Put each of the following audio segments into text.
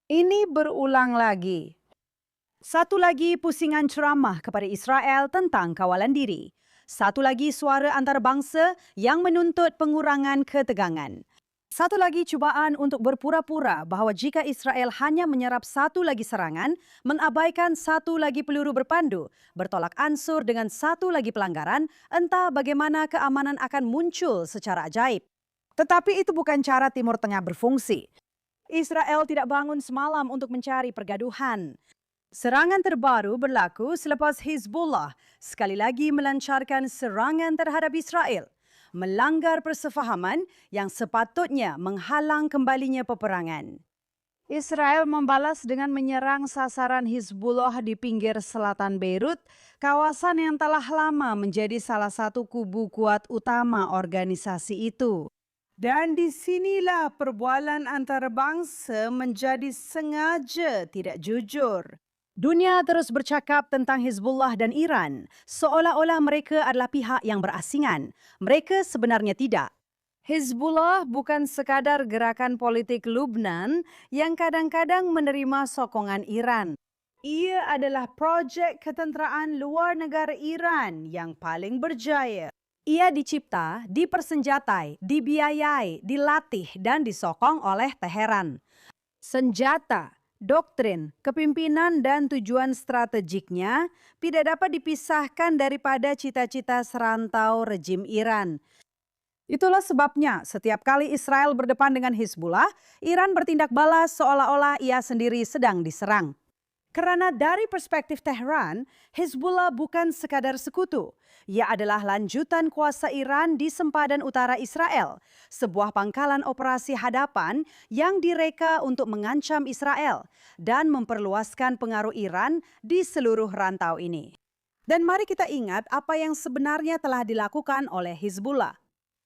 Ini berulang lagi. Satu lagi pusingan ceramah kepada Israel tentang kawalan diri. Satu lagi suara antarabangsa yang menuntut pengurangan ketegangan. Satu lagi cubaan untuk berpura-pura bahawa jika Israel hanya menyerap satu lagi serangan, mengabaikan satu lagi peluru berpandu, bertolak ansur dengan satu lagi pelanggaran, entah bagaimana keamanan akan muncul secara ajaib. Tetapi itu bukan cara Timur Tengah berfungsi. Israel tidak bangun semalam untuk mencari pergaduhan. Serangan terbaru berlaku selepas Hizbullah sekali lagi melancarkan serangan terhadap Israel, melanggar persefahaman yang sepatutnya menghalang kembalinya peperangan. Israel membalas dengan menyerang sasaran Hizbullah di pinggir selatan Beirut, kawasan yang telah lama menjadi salah satu kubu kuat utama organisasi itu. Dan disinilah perbualan antarabangsa menjadi sengaja tidak jujur. Dunia terus bercakap tentang Hizbullah dan Iran, seolah-olah mereka adalah pihak yang berasingan. Mereka sebenarnya tidak. Hizbullah bukan sekadar gerakan politik Lubnan yang kadang-kadang menerima sokongan Iran. Ia adalah projek ketenteraan luar negara Iran yang paling berjaya. Ia dicipta, dipersenjatai, dibiayai, dilatih, dan disokong oleh Teheran. Senjata, doktrin, kepimpinan, dan tujuan strategiknya tidak dapat dipisahkan daripada cita-cita serantau rejim Iran. Itulah sebabnya setiap kali Israel berdepan dengan Hizbullah, Iran bertindak balas seolah-olah ia sendiri sedang diserang. Karena dari perspektif Tehran, Hizbullah bukan sekadar sekutu. Ia adalah lanjutan kuasa Iran di sempadan utara Israel, sebuah pangkalan operasi hadapan yang direka untuk mengancam Israel dan memperluaskan pengaruh Iran di seluruh rantau ini. Dan mari kita ingat apa yang sebenarnya telah dilakukan oleh Hizbullah.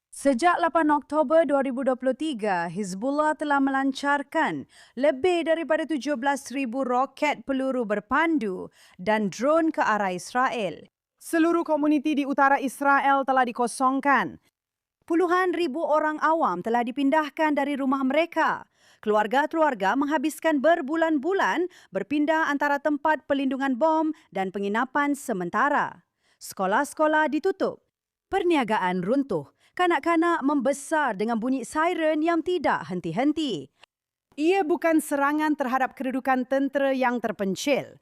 Sejak 8 Oktober 2023, Hizbullah telah melancarkan lebih daripada 17,000 roket peluru berpandu dan drone ke arah Israel. Seluruh komuniti di utara Israel telah dikosongkan. Puluhan ribu orang awam telah dipindahkan dari rumah mereka. Keluarga-keluarga menghabiskan berbulan-bulan berpindah antara tempat pelindungan bom dan penginapan sementara. Sekolah-sekolah ditutup. Perniagaan runtuh. Kanak-kanak membesar dengan bunyi siren yang tidak henti-henti. Ia bukan serangan terhadap kedudukan tentera yang terpencil.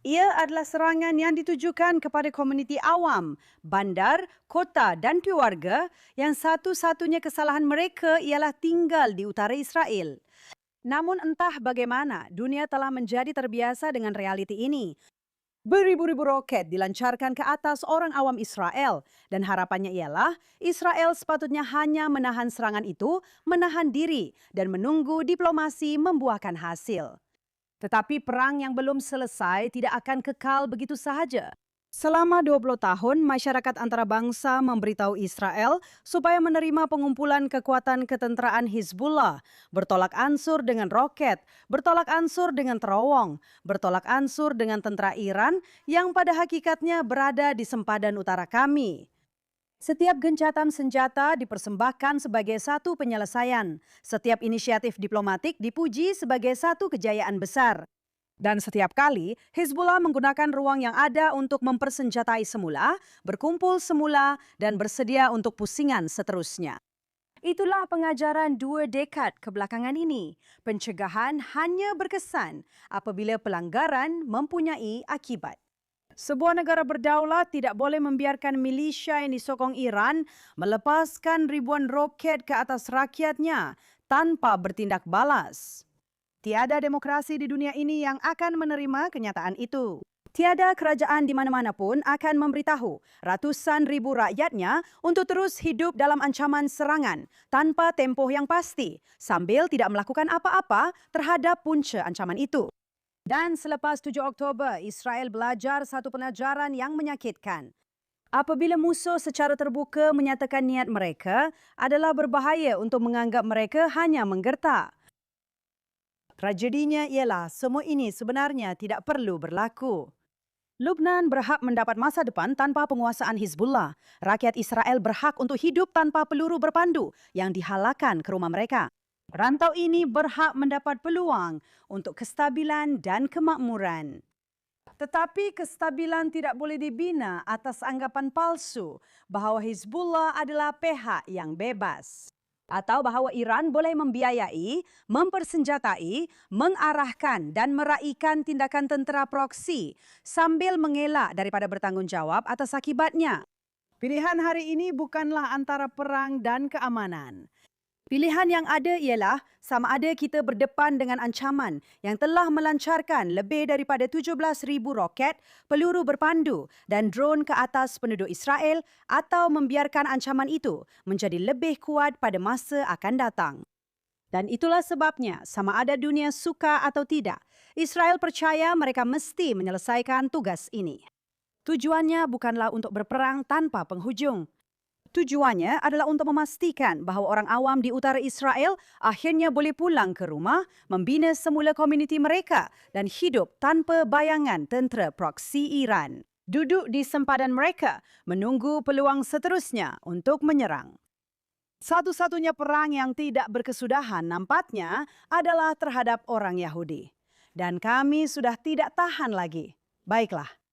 Ia adalah serangan yang ditujukan kepada komuniti awam, bandar, kota dan keluarga yang satu-satunya kesalahan mereka ialah tinggal di utara Israel. Namun entah bagaimana, dunia telah menjadi terbiasa dengan realiti ini. Beribu-ribu roket dilancarkan ke atas orang awam Israel dan harapannya ialah Israel sepatutnya hanya menahan serangan itu, menahan diri dan menunggu diplomasi membuahkan hasil. Tetapi perang yang belum selesai tidak akan kekal begitu sahaja. Selama 20 tahun, masyarakat antarabangsa memberitahu Israel supaya menerima pengumpulan kekuatan ketenteraan Hizbullah, bertolak ansur dengan roket, bertolak ansur dengan terowong, bertolak ansur dengan tentera Iran yang pada hakikatnya berada di sempadan utara kami. Setiap gencatan senjata dipersembahkan sebagai satu penyelesaian. Setiap inisiatif diplomatik dipuji sebagai satu kejayaan besar. Dan setiap kali, Hizbullah menggunakan ruang yang ada untuk mempersenjatai semula, berkumpul semula, dan bersedia untuk pusingan seterusnya. Itulah pengajaran 2 dekad kebelakangan ini. Pencegahan hanya berkesan apabila pelanggaran mempunyai akibat. Sebuah negara berdaulat tidak boleh membiarkan milisya yang disokong Iran melepaskan ribuan roket ke atas rakyatnya tanpa bertindak balas. Tiada demokrasi di dunia ini yang akan menerima kenyataan itu. Tiada kerajaan di mana-mana pun akan memberitahu ratusan ribu rakyatnya untuk terus hidup dalam ancaman serangan tanpa tempoh yang pasti sambil tidak melakukan apa-apa terhadap punca ancaman itu. Dan selepas 7 Oktober, Israel belajar satu pelajaran yang menyakitkan. Apabila musuh secara terbuka menyatakan niat mereka adalah berbahaya untuk menganggap mereka hanya menggertak. Tragedinya ialah semua ini sebenarnya tidak perlu berlaku. Lubnan berhak mendapat masa depan tanpa penguasaan Hizbullah. Rakyat Israel berhak untuk hidup tanpa peluru berpandu yang dihalakkan ke rumah mereka. Rantau ini berhak mendapat peluang untuk kestabilan dan kemakmuran. Tetapi kestabilan tidak boleh dibina atas anggapan palsu bahawa Hizbullah adalah pihak yang bebas. Atau bahawa Iran boleh membiayai, mempersenjatai, mengarahkan dan meraihkan tindakan tentera proksi sambil mengelak daripada bertanggungjawab atas akibatnya. Pilihan hari ini bukanlah antara perang dan keamanan. Pilihan yang ada ialah sama ada kita berdepan dengan ancaman yang telah melancarkan lebih daripada 17,000 roket, peluru berpandu dan drone ke atas penduduk Israel atau membiarkan ancaman itu menjadi lebih kuat pada masa akan datang. Dan itulah sebabnya, sama ada dunia suka atau tidak, Israel percaya mereka mesti menyelesaikan tugas ini. Tujuannya bukanlah untuk berperang tanpa penghujung. Tujuannya adalah untuk memastikan bahawa orang awam di utara Israel akhirnya boleh pulang ke rumah, membina semula komuniti mereka dan hidup tanpa bayangan tentera proksi Iran. Duduk di sempadan mereka, menunggu peluang seterusnya untuk menyerang. Satu-satunya perang yang tidak berkesudahan nampaknya adalah terhadap orang Yahudi. Dan kami sudah tidak tahan lagi. Baiklah.